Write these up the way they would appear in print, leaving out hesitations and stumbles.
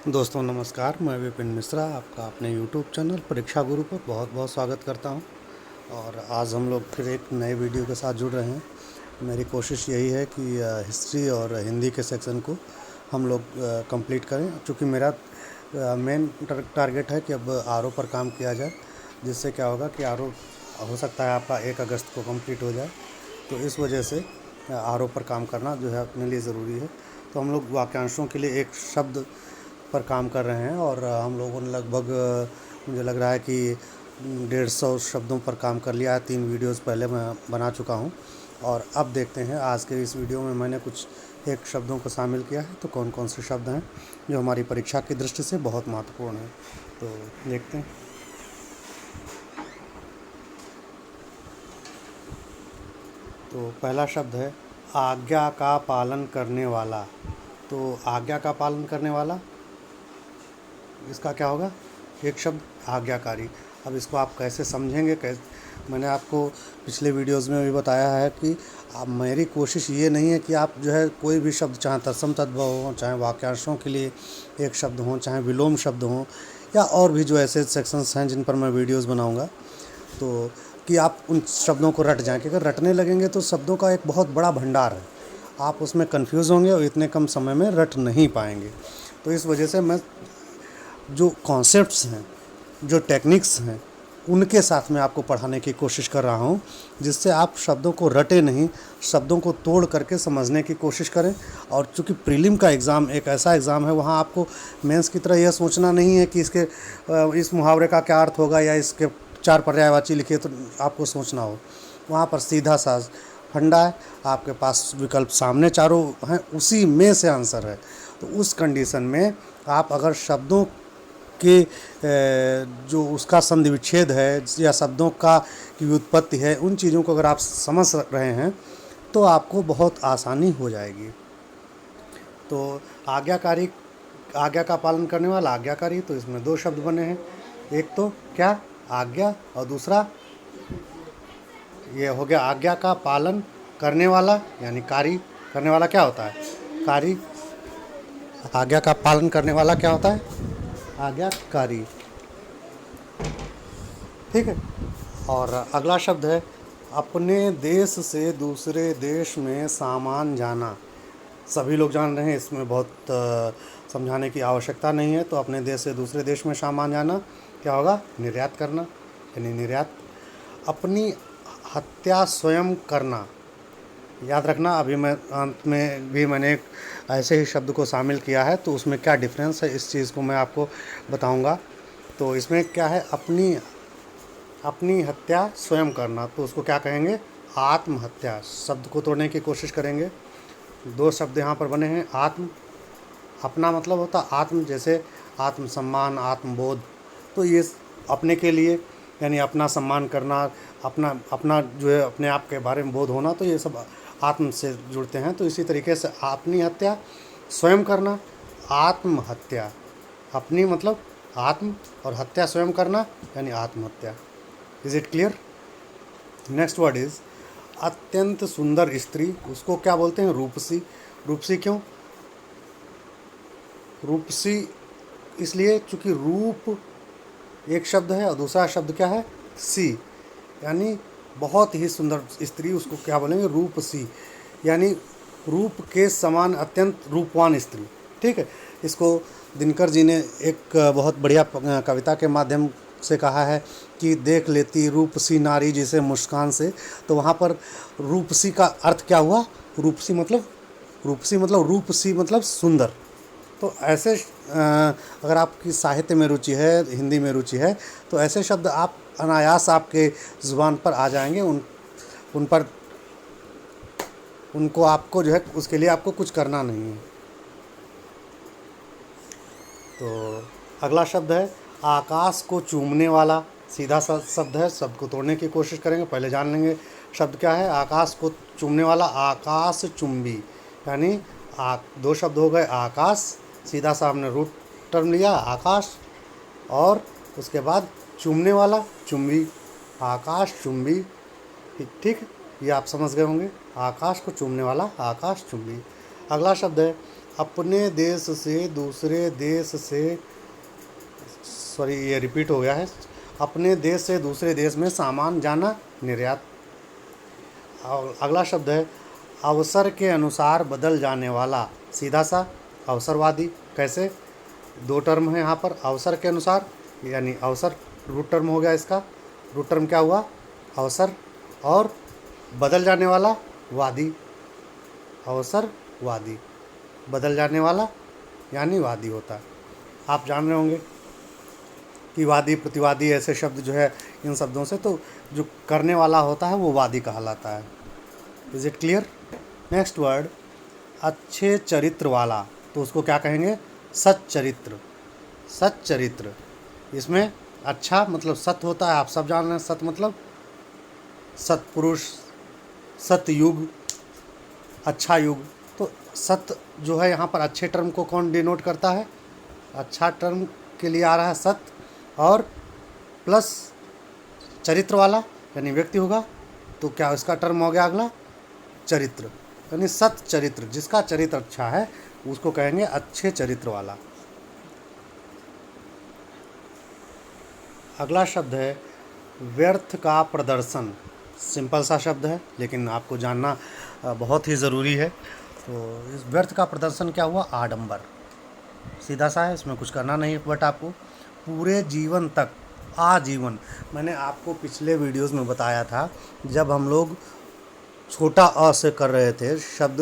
दोस्तों नमस्कार, मैं विपिन मिश्रा आपका अपने यूट्यूब चैनल परीक्षा गुरु पर बहुत बहुत स्वागत करता हूं। और आज हम लोग फिर एक नए वीडियो के साथ जुड़ रहे हैं। मेरी कोशिश यही है कि हिस्ट्री और हिंदी के सेक्शन को हम लोग कंप्लीट करें, क्योंकि मेरा मेन टारगेट है कि अब आरओ पर काम किया जाए, जिससे क्या होगा कि आरओ हो सकता है आपका 1 अगस्त को कंप्लीट हो जाए। तो इस वजह से आरओ पर काम करना जो है अपने लिए ज़रूरी है। तो हम लोग वाक्यांशों के लिए एक शब्द पर काम कर रहे हैं और हम लोगों ने लगभग मुझे लग रहा है कि 150 शब्दों पर काम कर लिया है। 3 वीडियोस पहले मैं बना चुका हूं और अब देखते हैं आज के इस वीडियो में मैंने कुछ एक शब्दों को शामिल किया है। तो कौन कौन से शब्द हैं जो हमारी परीक्षा की दृष्टि से बहुत महत्वपूर्ण हैं, तो देखते हैं। तो पहला शब्द है आज्ञा का पालन करने वाला। तो आज्ञा का पालन करने वाला, इसका क्या होगा? एक शब्द आज्ञाकारी। अब इसको आप कैसे समझेंगे? मैंने आपको पिछले वीडियोस में भी बताया है कि अब मेरी कोशिश ये नहीं है कि आप जो है कोई भी शब्द, चाहे तत्सम तद्भव हो, चाहे वाक्यांशों के लिए एक शब्द हो, चाहे विलोम शब्द हो, या और भी जो ऐसे सेक्शंस हैं जिन पर मैं वीडियोस बनाऊंगा, तो कि आप उन शब्दों को रट जाएं। कि अगर रटने लगेंगे तो शब्दों का एक बहुत बड़ा भंडार है, आप उसमें कंफ्यूज होंगे और इतने कम समय में रट नहीं पाएंगे। तो इस वजह से मैं जो कॉन्सेप्ट्स हैं, जो टेक्निक्स हैं, उनके साथ में आपको पढ़ाने की कोशिश कर रहा हूँ, जिससे आप शब्दों को रटे नहीं, शब्दों को तोड़ करके समझने की कोशिश करें। और चूँकि प्रीलिम का एग्ज़ाम एक ऐसा एग्ज़ाम है, वहाँ आपको मेंस की तरह यह सोचना नहीं है कि इस मुहावरे का क्या अर्थ होगा या इसके 4 पर्यायवाची लिखे तो आपको सोचना हो। वहाँ पर सीधा सा फंडा है, आपके पास विकल्प सामने चारों हैं, उसी में से आंसर है। तो उस कंडीशन में आप अगर शब्दों कि जो उसका संधि विच्छेद है या शब्दों का की व्युत्पत्ति है, उन चीज़ों को अगर आप समझ रहे हैं तो आपको बहुत आसानी हो जाएगी। तो आज्ञाकारी, आज्ञा का पालन करने वाला, आज्ञाकारी, तो इसमें 2 शब्द बने हैं। एक तो क्या? आज्ञा, और दूसरा ये हो गया आज्ञा का पालन करने वाला, यानी कारी। करने वाला क्या होता है? कारी। आज्ञा का पालन करने वाला क्या होता है? आज्ञाकारी। ठीक है। और अगला शब्द है अपने देश से दूसरे देश में सामान जाना। सभी लोग जान रहे हैं, इसमें बहुत समझाने की आवश्यकता नहीं है। तो अपने देश से दूसरे देश में सामान जाना क्या होगा? निर्यात करना, यानी निर्यात। अपनी हत्या स्वयं करना, याद रखना। अभी मैं अंत में भी मैंने एक ऐसे ही शब्द को शामिल किया है, तो उसमें क्या डिफरेंस है इस चीज़ को मैं आपको बताऊंगा। तो इसमें क्या है? अपनी हत्या स्वयं करना, तो उसको क्या कहेंगे? आत्महत्या। शब्द को तोड़ने की कोशिश करेंगे। 2 शब्द यहाँ पर बने हैं। आत्म, अपना मतलब होता आत्म, जैसे आत्मसम्मान, आत्मबोध। तो ये अपने के लिए, यानी अपना सम्मान करना, अपना अपना जो है अपने आप के बारे में बोध होना, तो ये सब आत्म से जुड़ते हैं। तो इसी तरीके से अपनी हत्या स्वयं करना, आत्महत्या। अपनी मतलब आत्म, और हत्या स्वयं करना यानी आत्महत्या। Is it clear? Next word is अत्यंत सुंदर स्त्री। उसको क्या बोलते हैं? रूपसी। रूपसी क्यों? रूपसी इसलिए चूँकि रूप एक शब्द है और दूसरा शब्द क्या है? सी, यानी बहुत ही सुंदर स्त्री, उसको क्या बोलेंगे? रूपसी, यानी रूप के समान अत्यंत रूपवान स्त्री। ठीक है। इसको दिनकर जी ने एक बहुत बढ़िया कविता के माध्यम से कहा है कि देख लेती रूपसी नारी जिसे मुस्कान से। तो वहाँ पर रूपसी का अर्थ क्या हुआ? रूपसी मतलब, रूपसी मतलब सुंदर। तो ऐसे अगर आपकी साहित्य में रुचि है, हिंदी में रुचि है, तो ऐसे शब्द आप अनायास आपके ज़ुबान पर आ जाएंगे। उन पर उनको आपको जो है उसके लिए आपको कुछ करना नहीं है। तो अगला शब्द है आकाश को चूमने वाला। सीधा सा शब्द है, शब्द को तोड़ने की कोशिश करेंगे। पहले जान लेंगे शब्द क्या है। आकाश को चूमने वाला, आकाश चुंबी, यानी 2 शब्द हो गए। आकाश, सीधा सा हमने रूट टर्म लिया आकाश, और उसके बाद चूमने वाला चुंबी, आकाश चुंबी। ठीक, ये आप समझ गए होंगे। आकाश को चूमने वाला, आकाश चुंबी। अगला शब्द है अपने देश से दूसरे देश से, सॉरी ये रिपीट हो गया है, अपने देश से दूसरे देश में सामान जाना, निर्यात। और अगला शब्द है अवसर के अनुसार बदल जाने वाला, सीधा सा अवसरवादी। कैसे? दो टर्म है यहाँ पर, अवसर के अनुसार यानी अवसर रूट टर्म हो गया इसका, रूट टर्म क्या हुआ? अवसर, और बदल जाने वाला वादी, अवसरवादी, बदल जाने वाला यानी वादी होता है। आप जान रहे होंगे कि वादी प्रतिवादी ऐसे शब्द जो है, इन शब्दों से तो जो करने वाला होता है वो वादी कहलाता है। Is it clear? Next word, अच्छे चरित्र वाला, तो उसको क्या कहेंगे? सच्चरित्र, सच्चरित्र। इसमें अच्छा मतलब सत्य होता है, आप सब जान रहे हैं सत्य मतलब सत्पुरुष, सतयुग, अच्छा युग। तो सत्य जो है यहाँ पर अच्छे टर्म को कौन डिनोट करता है? अच्छा टर्म के लिए आ रहा है सत्य, और प्लस चरित्र वाला यानी व्यक्ति होगा, तो क्या इसका टर्म हो गया अगला? चरित्र, यानी सत्य चरित्र, जिसका चरित्र अच्छा है उसको कहेंगे अच्छे चरित्र वाला। अगला शब्द है व्यर्थ का प्रदर्शन। सिंपल सा शब्द है लेकिन आपको जानना बहुत ही ज़रूरी है। तो इस व्यर्थ का प्रदर्शन क्या हुआ? आडंबर, सीधा सा है, इसमें कुछ करना नहीं है, बट आपको पूरे जीवन तक, आजीवन, मैंने आपको पिछले वीडियोस में बताया था जब हम लोग छोटा अ से कर रहे थे शब्द,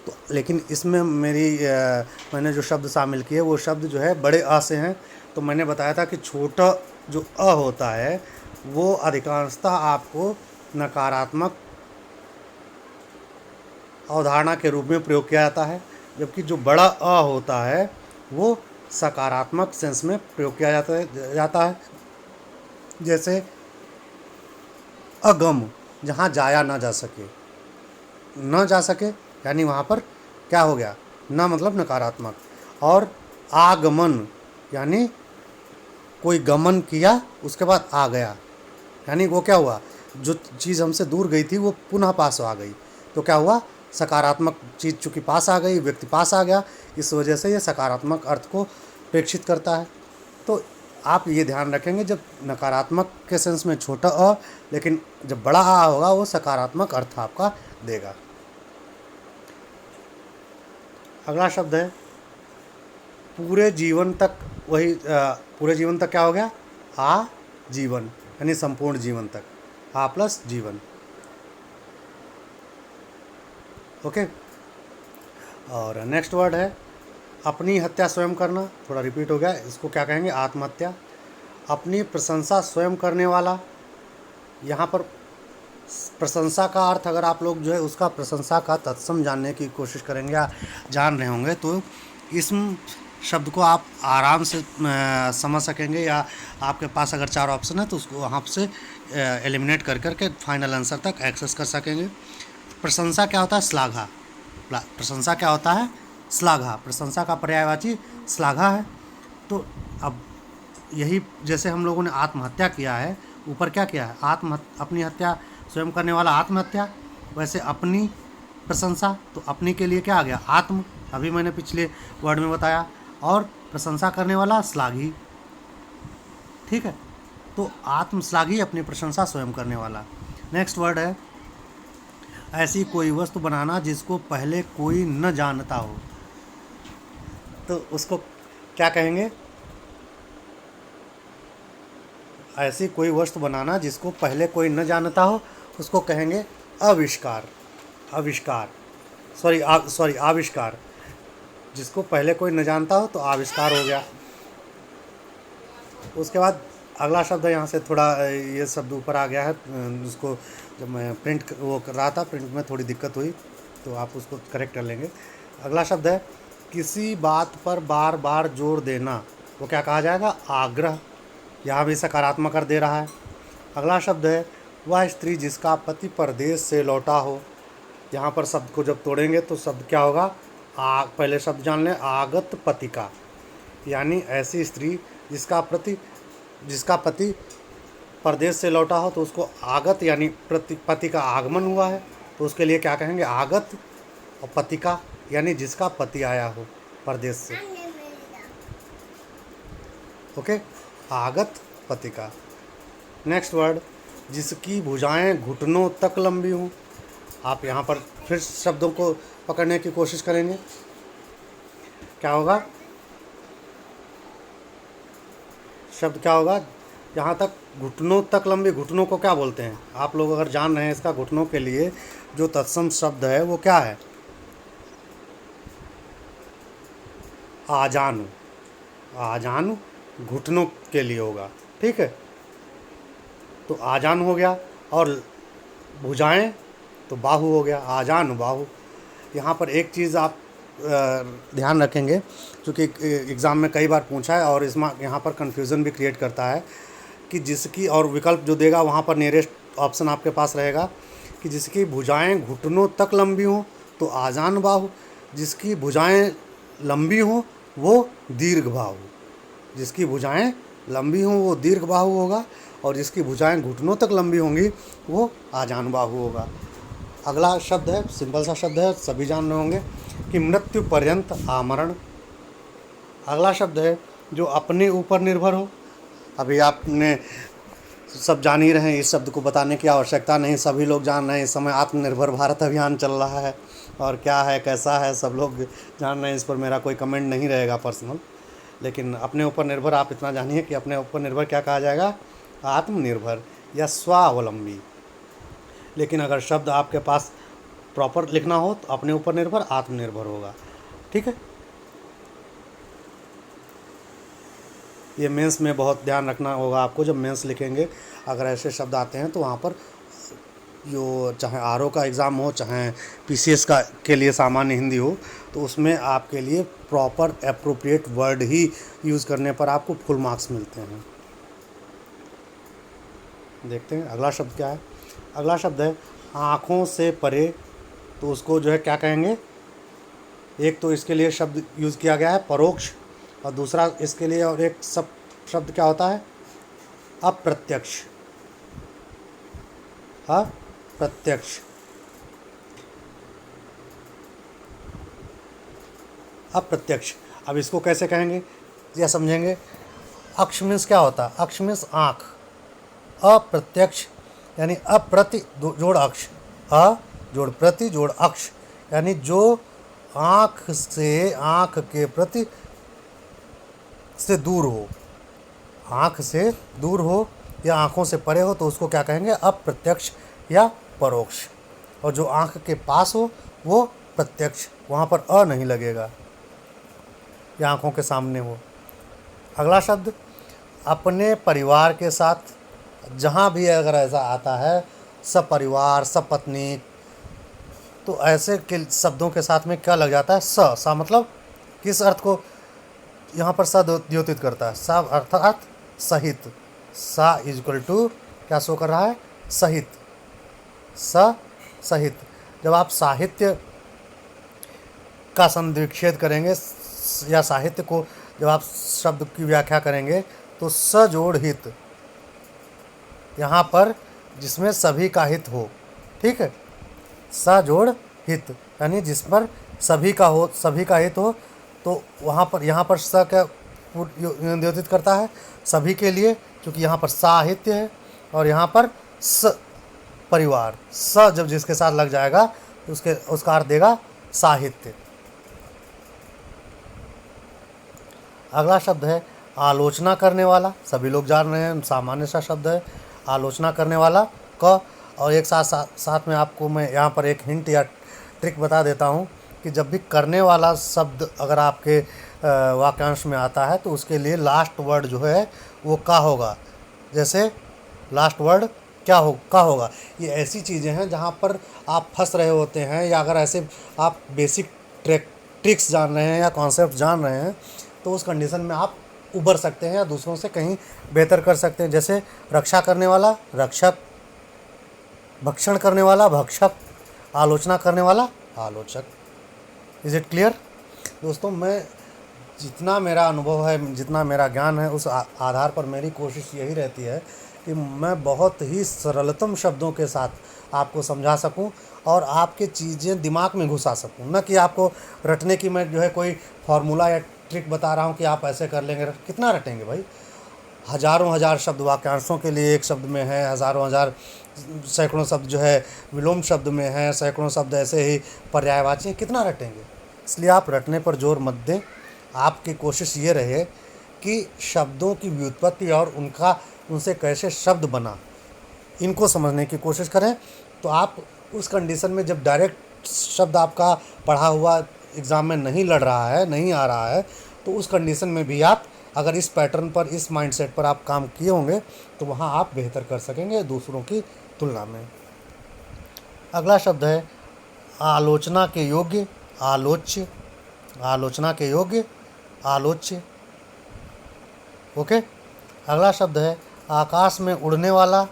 तो लेकिन इसमें मैंने जो शब्द शामिल किए वो शब्द जो है बड़े अ से हैं। तो मैंने बताया था कि छोटा जो अ होता है वो अधिकांशतः आपको नकारात्मक अवधारणा के रूप में प्रयोग किया जाता है, जबकि जो बड़ा अ होता है वो सकारात्मक सेंस में प्रयोग किया जाता है। जैसे अगम, जहाँ जाया ना जा सके, न जा सके यानी वहाँ पर क्या हो गया? न मतलब नकारात्मक। और आगमन यानी कोई गमन किया उसके बाद आ गया, यानी वो क्या हुआ? जो चीज़ हमसे दूर गई थी वो पुनः पास आ गई, तो क्या हुआ? सकारात्मक चीज़ चूँकि पास आ गई, व्यक्ति पास आ गया, इस वजह से ये सकारात्मक अर्थ को प्रेक्षित करता है। तो आप ये ध्यान रखेंगे जब नकारात्मक के सेंस में छोटा अ, लेकिन जब बड़ा आ होगा वो सकारात्मक अर्थ आपका देगा। अगला शब्द है पूरे जीवन तक। वही पूरे जीवन तक क्या हो गया? आ जीवन, यानी संपूर्ण जीवन तक, आ प्लस जीवन। ओके। और नेक्स्ट वर्ड है अपनी हत्या स्वयं करना, थोड़ा रिपीट हो गया, इसको क्या कहेंगे? आत्महत्या। अपनी प्रशंसा स्वयं करने वाला, यहाँ पर प्रशंसा का अर्थ अगर आप लोग जो है उसका प्रशंसा का तत्सम जानने की कोशिश करेंगे या जान रहे होंगे तो इस शब्द को आप आराम से समझ सकेंगे, या आपके पास अगर 4 ऑप्शन है तो उसको वहाँ से एलिमिनेट कर करके फाइनल आंसर तक एक्सेस कर सकेंगे। प्रशंसा क्या होता है? श्लाघा। प्रशंसा क्या होता है? श्लाघा। प्रशंसा का पर्यायवाची श्लाघा है। तो अब यही जैसे हम लोगों ने आत्महत्या किया है, ऊपर क्या किया है? अपनी हत्या स्वयं करने वाला आत्महत्या, वैसे अपनी प्रशंसा तो अपनी के लिए क्या आ गया? आत्म, अभी मैंने पिछले वर्ड में बताया, और प्रशंसा करने वाला श्लाघी। ठीक है, तो आत्म श्लाघी, अपनी प्रशंसा स्वयं करने वाला। नेक्स्ट वर्ड है ऐसी कोई वस्तु बनाना जिसको पहले कोई न जानता हो, तो उसको क्या कहेंगे? ऐसी कोई वस्तु बनाना जिसको पहले कोई न जानता हो उसको कहेंगे आविष्कार। आविष्कार, सॉरी आविष्कार। जिसको पहले कोई न जानता हो तो आविष्कार हो गया। उसके बाद अगला शब्द है, यहाँ से थोड़ा ये शब्द ऊपर आ गया है, उसको जब मैं प्रिंट वो कर रहा था, प्रिंट में थोड़ी दिक्कत हुई तो आप उसको करेक्ट कर लेंगे। अगला शब्द है किसी बात पर बार बार जोर देना, वो क्या कहा जाएगा? आग्रह। यहाँ भी सकारात्मक अर्थ दे रहा है। अगला शब्द है वह स्त्री जिसका पति परदेश से लौटा हो। यहाँ पर शब्द को जब तोड़ेंगे तो शब्द क्या होगा? पहले शब्द जान लें, आगत पतिका, यानी ऐसी स्त्री जिसका पति परदेश से लौटा हो, तो उसको आगत यानी पति का आगमन हुआ है, तो उसके लिए क्या कहेंगे? आगत। और पतिका यानी जिसका पति आया हो परदेश से। ओके, आगत पति का। नेक्स्ट वर्ड, जिसकी भुजाएं घुटनों तक लंबी हों। आप यहाँ पर फिर शब्दों को पकड़ने की कोशिश करेंगे, क्या होगा, शब्द क्या होगा, यहाँ तक घुटनों तक लंबी। घुटनों को क्या बोलते हैं आप लोग अगर जान रहे हैं, इसका घुटनों के लिए जो तत्सम शब्द है वो क्या है, आजानु। आजानु घुटनों के लिए होगा, ठीक है। तो आजान हो गया, और भुजाएं तो बाहु हो गया, आजान बाहु। यहाँ पर एक चीज़ आप ध्यान रखेंगे, क्योंकि एग्ज़ाम में कई बार पूछा है और इसमें यहाँ पर कन्फ्यूज़न भी क्रिएट करता है कि जिसकी, और विकल्प जो देगा वहाँ पर नियरेस्ट ऑप्शन आपके पास रहेगा कि जिसकी भुजाएं घुटनों तक लंबी हों तो आजान बाहु, जिसकी भुजाएं लंबी हों वो दीर्घ बाहु। जिसकी भुजाएं लंबी हों वो दीर्घ बाहु होगा, और जिसकी भुजाएं घुटनों तक लंबी होंगी वो आजान बाहु होगा। अगला शब्द है, सिंपल सा शब्द है, सभी जान रहे होंगे कि मृत्यु पर्यंत आमरण। अगला शब्द है जो अपने ऊपर निर्भर हो। अभी आपने सब जान ही रहे हैं, इस शब्द को बताने की आवश्यकता नहीं, सभी लोग जान रहे हैं। इस समय आत्मनिर्भर भारत अभियान चल रहा है, और क्या है कैसा है सब लोग जान रहे हैं। इस पर मेरा कोई कमेंट नहीं रहेगा पर्सनल, लेकिन अपने ऊपर निर्भर आप इतना जानिए कि अपने ऊपर निर्भर क्या कहा जाएगा, आत्मनिर्भर या स्वावलंबी। लेकिन अगर शब्द आपके पास प्रॉपर लिखना हो तो अपने ऊपर निर्भर आत्मनिर्भर होगा, ठीक है। ये मेंस में बहुत ध्यान रखना होगा आपको, जब मेंस लिखेंगे अगर ऐसे शब्द आते हैं तो वहाँ पर जो चाहे आरओ का एग्ज़ाम हो चाहे पीसीएस का के लिए सामान्य हिंदी हो, तो उसमें आपके लिए प्रॉपर एप्रोप्रिएट वर्ड ही यूज़ करने पर आपको फुल मार्क्स मिलते हैं। देखते हैं अगला शब्द क्या है। अगला शब्द है आँखों से परे। तो उसको जो है क्या कहेंगे, एक तो इसके लिए शब्द यूज़ किया गया है परोक्ष, और दूसरा इसके लिए और एक शब्द क्या होता है, अप्रत्यक्ष। अप्रत्यक्ष, अप्रत्यक्ष। अब इसको कैसे कहेंगे या समझेंगे। अक्ष मीन्स क्या होता है, अक्ष मीन्स आँख, अप्रत्यक्ष यानी अप्रति जोड़ अक्ष, अ जोड़ प्रति जोड़ अक्ष, यानी जो आँख से, आँख के प्रति से दूर हो, आँख से दूर हो या आँखों से परे हो, तो उसको क्या कहेंगे, अप्रत्यक्ष या परोक्ष। और जो आँख के पास हो वो प्रत्यक्ष, वहाँ पर अ नहीं लगेगा, या आँखों के सामने हो। अगला शब्द अपने परिवार के साथ। जहाँ भी अगर ऐसा आता है सपरिवार, सपत्नी, तो ऐसे के शब्दों के साथ में क्या लग जाता है, सा मतलब किस अर्थ को यहाँ पर सा द्योतित करता है, सा अर्थात सहित। सा इज इक्वल टू क्या शो कर रहा है, सहित, स सहित। जब आप साहित्य का संधिक्षेद करेंगे या साहित्य को जब आप शब्द की व्याख्या करेंगे तो स जोड़ हित, यहाँ पर जिसमें सभी का हित हो, ठीक है, स जोड़ हित यानी जिस पर सभी का हो, सभी का हित हो, तो वहाँ पर यहाँ पर स क्या द्योतित करता है, सभी के लिए, क्योंकि यहाँ पर साहित्य है और यहाँ पर स परिवार। स जब जिसके साथ लग जाएगा तो उसका अर्थ देगा साहित्य। अगला शब्द है आलोचना करने वाला। सभी लोग जान रहे हैं, सामान्य सा शब्द है आलोचना करने वाला क। और एक साथ में आपको मैं यहाँ पर एक हिंट या ट्रिक बता देता हूँ कि जब भी करने वाला शब्द अगर आपके वाक्यांश में आता है तो उसके लिए लास्ट वर्ड जो है वो का होगा। जैसे लास्ट वर्ड क्या होगा। ये ऐसी चीज़ें हैं जहाँ पर आप फंस रहे होते हैं, या अगर ऐसे आप बेसिक ट्रिक्स जान रहे हैं या कॉन्सेप्ट जान रहे हैं, तो उस कंडीशन में आप उबर सकते हैं या दूसरों से कहीं बेहतर कर सकते हैं। जैसे रक्षा करने वाला रक्षक, भक्षण करने वाला भक्षक, आलोचना करने वाला आलोचक। इज़ इट क्लियर दोस्तों। मैं जितना मेरा अनुभव है, जितना मेरा ज्ञान है, उस आधार पर मेरी कोशिश यही रहती है कि मैं बहुत ही सरलतम शब्दों के साथ आपको समझा सकूं और आपके चीज़ें दिमाग में घुसा सकूं, न कि आपको रटने की मैं जो है कोई फार्मूला या ट्रिक बता रहा हूं कि आप ऐसे कर लेंगे। कितना रटेंगे भाई? हज़ारों हज़ार शब्द वाक्यांशों के लिए एक शब्द में है, हज़ारों हज़ार सैकड़ों शब्द जो है विलोम शब्द में है, सैकड़ों शब्द ऐसे ही पर्यायवाची हैं, कितना रटेंगे? इसलिए आप रटने पर जोर मत दें। आपकी कोशिश ये रहे कि शब्दों की व्युत्पत्ति और उनसे कैसे शब्द बना, इनको समझने की कोशिश करें। तो आप उस कंडीशन में जब डायरेक्ट शब्द आपका पढ़ा हुआ एग्ज़ाम में नहीं लड़ रहा है, नहीं आ रहा है, तो उस कंडीशन में भी आप अगर इस पैटर्न पर, इस माइंडसेट पर आप काम किए होंगे तो वहाँ आप बेहतर कर सकेंगे दूसरों की तुलना में। अगला शब्द है आलोचना के योग्य, आलोच्य। आलोचना के योग्य, आलोच्य। ओके। अगला शब्द है आकाश में उड़ने वाला,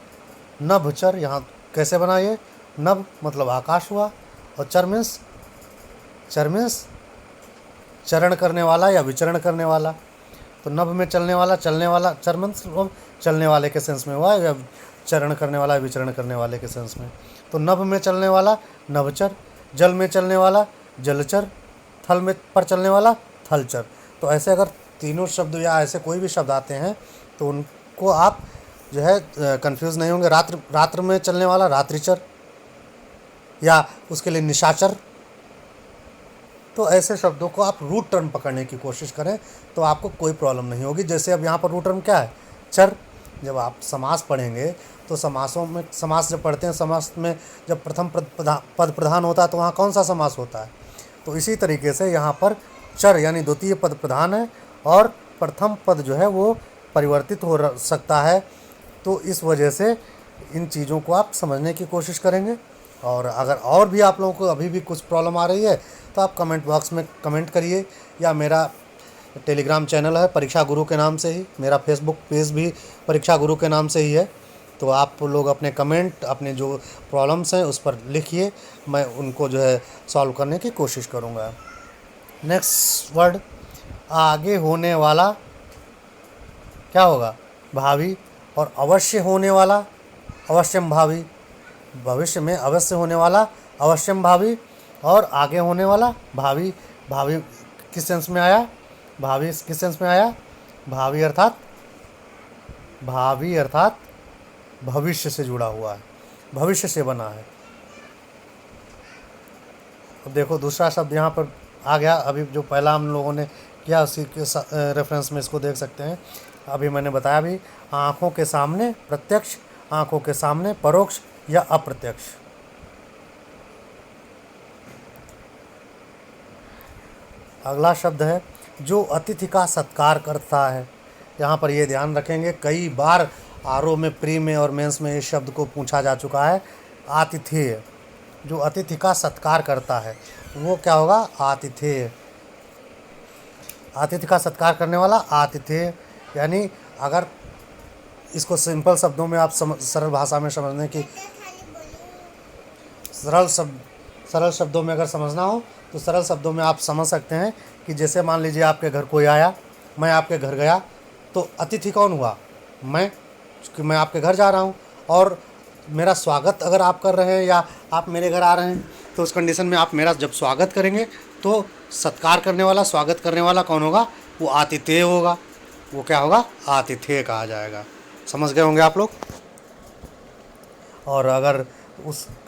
नभचर। यहाँ कैसे बना ये? नभ मतलब आकाश हुआ और चर मीन्स चरण करने वाला या विचरण करने वाला। तो नभ में चलने वाला, चलने वाला, चर मीन्स चलने वाले के सेंस में हुआ या चरण करने वाला, विचरण करने वाले के सेंस में। तो नभ में चलने वाला नभचर, जल में चलने वाला जलचर, थल में पर चलने वाला थलचर। तो ऐसे अगर तीनों शब्द या ऐसे कोई भी शब्द आते हैं तो उनको आप जो है कंफ्यूज नहीं होंगे। रात्र में चलने वाला रात्रिचर या उसके लिए निशाचर। तो ऐसे शब्दों को आप रूट टर्म पकड़ने की कोशिश करें तो आपको कोई प्रॉब्लम नहीं होगी। जैसे अब यहाँ पर रूट टर्म क्या है? चर। जब आप समास पढ़ेंगे तो समास जब पढ़ते हैं, समास में जब प्रथम पद प्रधान होता है तो वहाँ कौन सा समास होता है? तो इसी तरीके से यहाँ पर चर यानी द्वितीय पद प्रधान है और प्रथम पद जो है वो परिवर्तित हो सकता है। तो इस वजह से इन चीज़ों को आप समझने की कोशिश करेंगे। और अगर और भी आप लोगों को अभी भी कुछ प्रॉब्लम आ रही है तो आप कमेंट बॉक्स में कमेंट करिए, या मेरा टेलीग्राम चैनल है परीक्षा गुरु के नाम से ही, मेरा फेसबुक पेज भी परीक्षा गुरु के नाम से ही है। तो आप लोग अपने कमेंट, अपने जो प्रॉब्लम्स हैं उस पर लिखिए, मैं उनको जो है सॉल्व करने की कोशिश करूँगा। नेक्स्ट वर्ड आगे होने वाला क्या होगा? भावी। और अवश्य होने वाला अवश्यम भावी। भविष्य में अवश्य होने वाला अवश्यम भावी और आगे होने वाला भावी। भावी किस सेंस में आया? भावी किस सेंस में आया? भावी अर्थात भविष्य से जुड़ा हुआ है, भविष्य से बना है। अब देखो दूसरा शब्द यहाँ पर आ गया। अभी जो पहला हम लोगों ने किया उसी के रेफरेंस में इसको देख सकते हैं। अभी मैंने बताया भी, आँखों के सामने प्रत्यक्ष, आँखों के सामने परोक्ष या अप्रत्यक्ष। अगला शब्द है जो अतिथि का सत्कार करता है। यहाँ पर ये ध्यान रखेंगे, कई बार आरओ में, प्री में और मेंस में इस शब्द को पूछा जा चुका है। आतिथेय, जो अतिथि का सत्कार करता है वो क्या होगा? आतिथेय। अतिथि का सत्कार करने वाला आतिथेय। यानी अगर इसको सिंपल शब्दों में आप सरल भाषा में समझने की, सरल शब्दों में अगर समझना हो तो सरल शब्दों में आप समझ सकते हैं कि जैसे मान लीजिए आपके घर कोई आया, मैं आपके घर गया, तो अतिथि कौन हुआ? मैं, क्योंकि मैं आपके घर जा रहा हूँ और मेरा स्वागत अगर आप कर रहे हैं या आप मेरे घर आ रहे हैं तो उस कंडीशन में आप मेरा जब स्वागत करेंगे तो सत्कार करने वाला, स्वागत करने वाला कौन होगा? वो आतिथेय होगा। वो क्या होगा? आतिथेय कहा जाएगा। समझ गए होंगे आप लोग। और अगर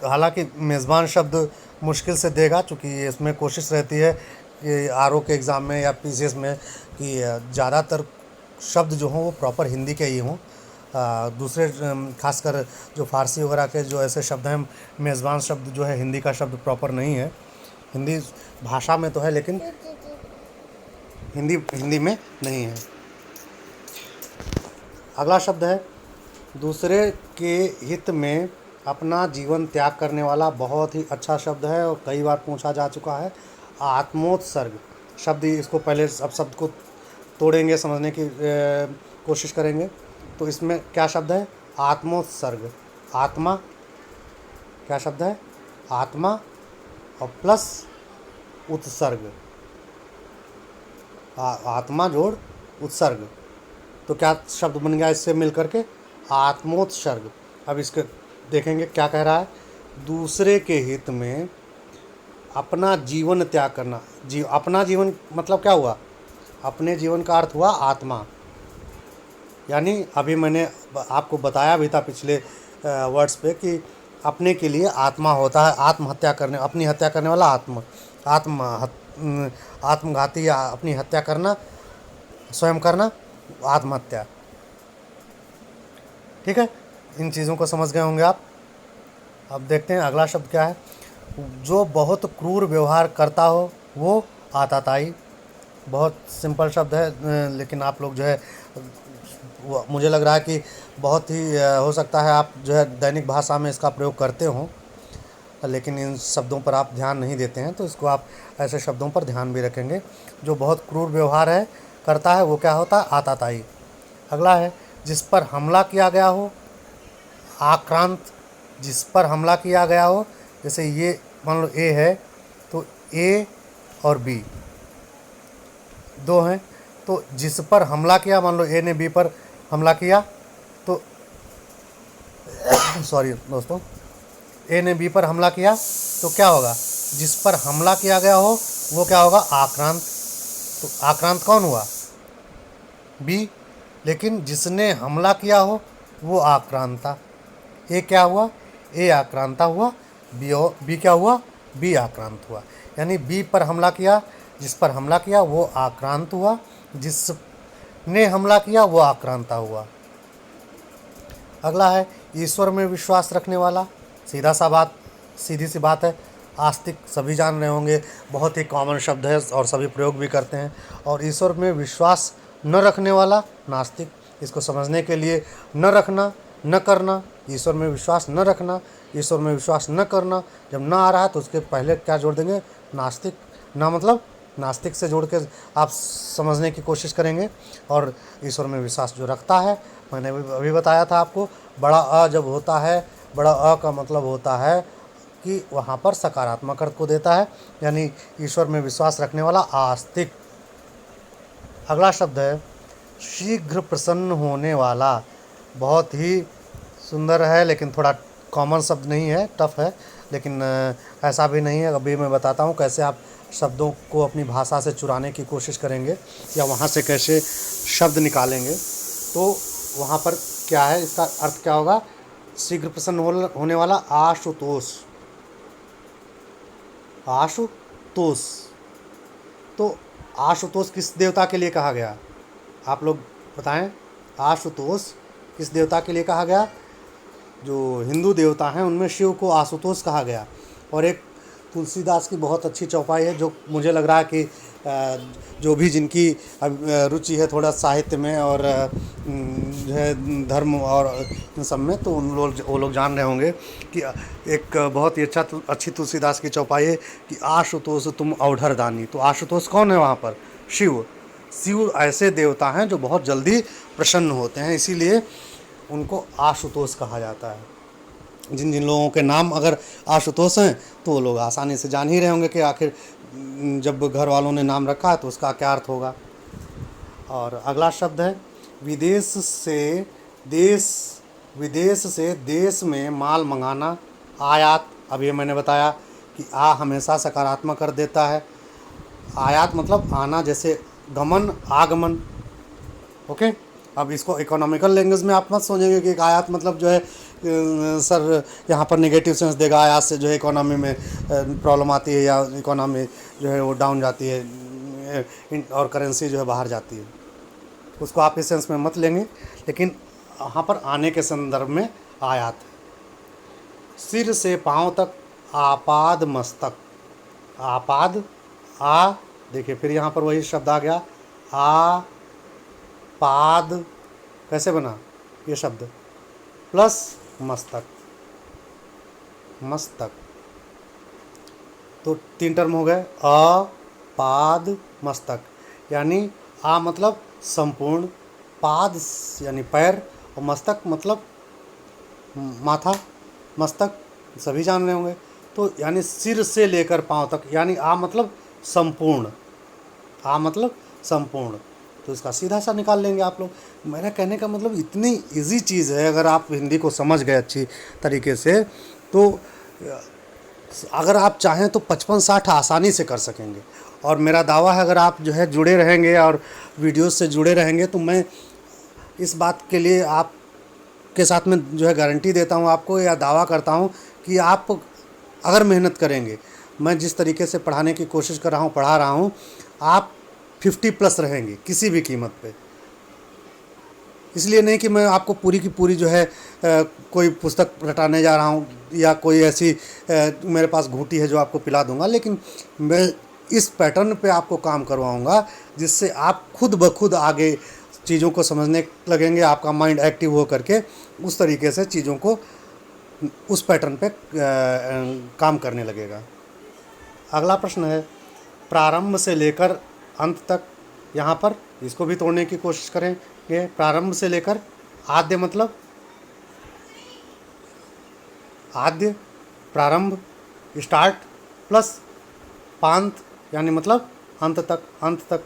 हालांकि मेज़बान शब्द मुश्किल से देगा, चूँकि इसमें कोशिश रहती है कि आरओ के एग्ज़ाम में या पीसीएस में कि ज़्यादातर शब्द जो हों वो प्रॉपर हिंदी के ही हों। दूसरे खासकर जो फारसी वगैरह के जो ऐसे शब्द हैं, मेज़बान शब्द जो है हिंदी का शब्द प्रॉपर नहीं है। हिंदी भाषा में तो है लेकिन हिंदी में नहीं है। अगला शब्द है दूसरे के हित में अपना जीवन त्याग करने वाला। बहुत ही अच्छा शब्द है और कई बार पूछा जा चुका है। आत्मोत्सर्ग शब्द, इसको पहले अब शब्द को तोड़ेंगे, समझने की कोशिश करेंगे। तो इसमें क्या शब्द है? आत्मोत्सर्ग। आत्मा क्या शब्द है? आत्मा और प्लस उत्सर्ग, आत्मा जोड़ उत्सर्ग, तो क्या शब्द बन गया इससे मिलकर के? आत्मोत्सर्ग। अब इसके देखेंगे क्या कह रहा है। दूसरे के हित में अपना जीवन त्याग करना। अपना जीवन मतलब क्या हुआ? अपने जीवन का अर्थ हुआ आत्मा। यानी अभी मैंने आपको बताया भी था पिछले वर्ड्स पे कि अपने के लिए आत्मा होता है, आत्महत्या करने, अपनी हत्या करने वाला आत्मघाती या अपनी हत्या करना, स्वयं करना, आत्महत्या। ठीक है, इन चीज़ों को समझ गए होंगे आप। अब देखते हैं अगला शब्द क्या है। जो बहुत क्रूर व्यवहार करता हो वो आताताई। बहुत सिंपल शब्द है, लेकिन आप लोग जो है मुझे लग रहा है कि बहुत ही हो सकता है आप जो है दैनिक भाषा में इसका प्रयोग करते हो, लेकिन इन शब्दों पर आप ध्यान नहीं देते हैं, तो इसको आप ऐसे शब्दों पर ध्यान भी रखेंगे। जो बहुत क्रूर व्यवहार है करता है वो क्या होता है? आताताई। अगला है जिस पर हमला किया गया हो, आक्रांत। जिस पर हमला किया गया हो, जैसे ये मान लो ए है तो ए और बी दो हैं, तो जिस पर हमला किया, मान लो ए ने बी पर हमला किया तो सॉरी दोस्तों, ए ने बी पर हमला किया तो क्या होगा? जिस पर हमला किया गया हो वो क्या होगा? आक्रांत। तो आक्रांत कौन हुआ? बी। लेकिन जिसने हमला किया हो वो आक्रांता। ए क्या हुआ? ए आक्रांता हुआ। बी क्या हुआ? बी आक्रांत हुआ। यानी बी पर हमला किया, जिस पर हमला किया वो आक्रांत हुआ, जिसने हमला किया वो आक्रांता हुआ। अगला है ईश्वर में विश्वास रखने वाला। सीधी सी बात है, आस्तिक सभी जान रहे होंगे, बहुत ही कॉमन शब्द है और सभी प्रयोग भी करते हैं। और ईश्वर में विश्वास न रखने वाला नास्तिक। इसको समझने के लिए न रखना, न करना, ईश्वर में विश्वास न रखना, ईश्वर में विश्वास न करना, जब न आ रहा है तो उसके पहले क्या जोड़ देंगे? नास्तिक। ना मतलब नास्तिक से जोड़ के आप समझने की कोशिश करेंगे। और ईश्वर में विश्वास जो रखता है, मैंने अभी बताया था आपको, बड़ा अ जब होता है, बड़ा अ का मतलब होता है कि वहाँ पर सकारात्मक अर्थ को देता है, यानी ईश्वर में विश्वास रखने वाला आस्तिक। अगला शब्द है शीघ्र प्रसन्न होने वाला। बहुत ही सुंदर है, लेकिन थोड़ा कॉमन शब्द नहीं है, टफ है, लेकिन ऐसा भी नहीं है। अभी मैं बताता हूँ कैसे आप शब्दों को अपनी भाषा से चुराने की कोशिश करेंगे या वहाँ से कैसे शब्द निकालेंगे। तो वहाँ पर क्या है, इसका अर्थ क्या होगा? शीघ्र प्रसन्न होने वाला आशुतोष। आशुतोष। तो आशुतोष किस देवता के लिए कहा गया? आप लोग बताएं, आशुतोष किस देवता के लिए कहा गया? जो हिंदू देवता हैं उनमें शिव को आशुतोष कहा गया। और एक तुलसीदास की बहुत अच्छी चौपाई है, जो मुझे लग रहा है कि जो भी जिनकी रुचि है थोड़ा साहित्य में और जो है धर्म और इन सब में, तो वो लोग जान रहे होंगे कि एक बहुत ही अच्छी तुलसीदास की चौपाई है कि आशुतोष तुम अवधर दानी। तो आशुतोष कौन है वहाँ पर? शिव। शिव ऐसे देवता हैं जो बहुत जल्दी प्रसन्न होते हैं, इसीलिए उनको आशुतोष कहा जाता है। जिन जिन लोगों के नाम अगर आशुतोष हैं तो वो लोग आसानी से जान ही रहे होंगे कि आखिर जब घर वालों ने नाम रखा है तो उसका क्या अर्थ होगा। और अगला शब्द है विदेश से देश में माल मंगाना। आयात। अभी मैंने बताया कि आ हमेशा सकारात्मक कर देता है। आयात मतलब आना, जैसे गमन, आगमन। ओके, अब इसको इकोनॉमिकल लैंग्वेज में आप मत सोचेंगे कि एक आयात मतलब जो है सर यहाँ पर नेगेटिव सेंस देगा, आयात से जो है इकोनॉमी में प्रॉब्लम आती है या इकोनॉमी जो है वो डाउन जाती है और करेंसी जो है बाहर जाती है। उसको आप इस सेंस में मत लेंगे, लेकिन यहाँ पर आने के संदर्भ में आयात है। सिर से पाँव तक आपाद मस्तक। आपाद आ, देखिए फिर यहाँ पर वही शब्द आ गया, आ पाद। कैसे बना ये शब्द? प्लस मस्तक, मस्तक। तो 3 टर्म हो गए, अ पाद मस्तक। यानी आ मतलब संपूर्ण, पाद यानी पैर, और मस्तक मतलब माथा, मस्तक सभी जान रहे होंगे। तो यानी सिर से लेकर पाँव तक, यानी आ मतलब संपूर्ण, आ मतलब संपूर्ण। तो इसका सीधा सा निकाल लेंगे आप लोग। मेरा कहने का मतलब इतनी इजी चीज़ है, अगर आप हिंदी को समझ गए अच्छी तरीके से तो अगर आप चाहें तो 55-60 आसानी से कर सकेंगे। और मेरा दावा है, अगर आप जो है जुड़े रहेंगे और वीडियोस से जुड़े रहेंगे, तो मैं इस बात के लिए आपके साथ में जो है गारंटी देता हूँ आपको, या दावा करता हूँ कि आप अगर मेहनत करेंगे, मैं जिस तरीके से पढ़ाने की कोशिश कर रहा हूँ, पढ़ा रहा हूँ, आप 50+ रहेंगे किसी भी कीमत पे। इसलिए नहीं कि मैं आपको पूरी की पूरी जो है कोई पुस्तक रटाने जा रहा हूँ, या कोई ऐसी मेरे पास घूंटी है जो आपको पिला दूंगा, लेकिन मैं इस पैटर्न पे आपको काम करवाऊंगा जिससे आप खुद ब खुद आगे चीज़ों को समझने लगेंगे। आपका माइंड एक्टिव हो करके उस तरीके से चीज़ों को उस पैटर्न पे काम करने लगेगा। अगला प्रश्न है, प्रारंभ से लेकर अंत तक। यहाँ पर इसको भी तोड़ने की कोशिश करेंगे। प्रारंभ से लेकर, आद्य मतलब आद्य, प्रारंभ स्टार्ट, प्लस पांत यानी मतलब अंत तक, अंत तक।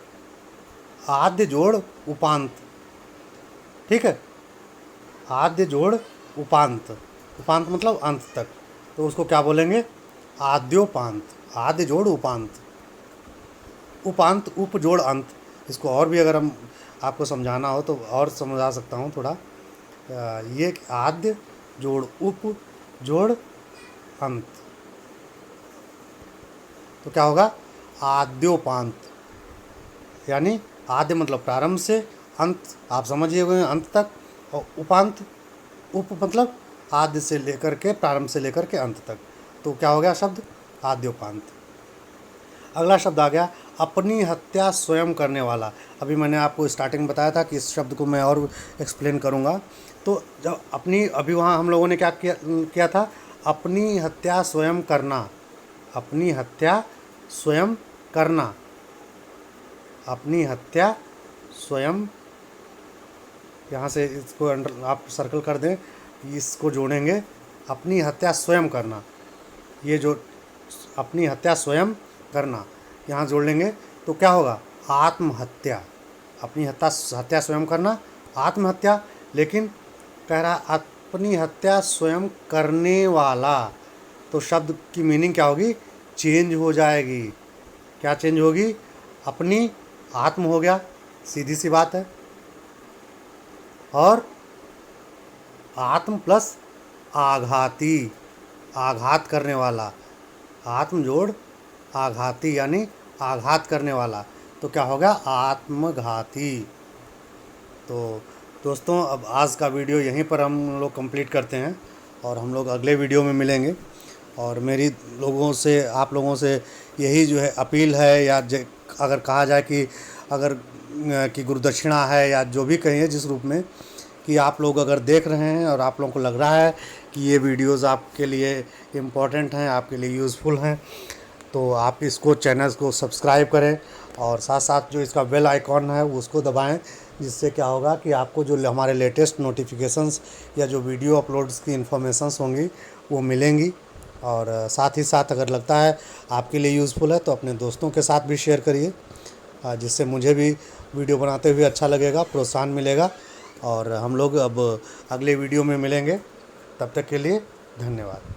आद्य जोड़ उपांत, ठीक है। आद्य जोड़ उपांत, उपांत मतलब अंत तक, तो उसको क्या बोलेंगे? आद्योपांत। आद्य जोड़ उपांत, उपांत उप जोड़ अंत। इसको और भी अगर हम आपको समझाना हो तो और समझा सकता हूँ थोड़ा। ये आद्य जोड़ उप जोड़ अंत, तो क्या होगा? आद्योपांत। यानी आद्य मतलब प्रारंभ से, अंत आप समझिए हुए अंत तक, और उपांत, उप मतलब आद्य से लेकर के, प्रारंभ से लेकर के अंत तक। तो क्या हो गया शब्द? आद्योपांत। अगला शब्द आ गया, अपनी हत्या स्वयं करने वाला। अभी मैंने आपको स्टार्टिंग में बताया था कि इस शब्द को मैं और एक्सप्लेन करूँगा। तो जब अपनी, अभी वहाँ हम लोगों ने क्या किया था? अपनी हत्या स्वयं करना, अपनी हत्या स्वयं करना, अपनी हत्या स्वयं। यहाँ से इसको अंडर आप सर्कल कर दें, इसको जोड़ेंगे, अपनी हत्या स्वयं करना। ये जो अपनी हत्या स्वयं करना यहाँ जोड़ लेंगे तो क्या होगा? आत्महत्या। अपनी हत्या स्वयं करना, आत्महत्या। लेकिन कह रहा अपनी हत्या स्वयं करने वाला, तो शब्द की मीनिंग क्या होगी? चेंज हो जाएगी। क्या चेंज होगी? अपनी आत्म हो गया, सीधी सी बात है, और आत्म प्लस आघाती, आघात करने वाला। आत्म जोड़ आघाती यानी आघात करने वाला, तो क्या होगा? आत्मघाती। तो दोस्तों, अब आज का वीडियो यहीं पर हम लोग कंप्लीट करते हैं, और हम लोग अगले वीडियो में मिलेंगे। और मेरी लोगों से, आप लोगों से यही जो है अपील है, या अगर कहा जाए कि अगर कि गुरुदक्षिणा है, या जो भी कहें जिस रूप में, कि आप लोग अगर देख रहे हैं और आप लोगों को लग रहा है कि ये वीडियोस आपके लिए इम्पोर्टेंट हैं, आपके लिए यूज़फुल हैं, तो आप इसको, चैनल को सब्सक्राइब करें, और साथ साथ जो इसका बेल आइकॉन है उसको दबाएं, जिससे क्या होगा कि आपको जो हमारे लेटेस्ट नोटिफिकेशंस या जो वीडियो अपलोड्स की इन्फॉर्मेशंस होंगी वो मिलेंगी। और साथ ही साथ अगर लगता है आपके लिए यूज़फुल है तो अपने दोस्तों के साथ भी शेयर करिए, जिससे मुझे भी वीडियो बनाते हुए अच्छा लगेगा, प्रोत्साहन मिलेगा। और हम लोग अब अगले वीडियो में मिलेंगे, तब तक के लिए धन्यवाद।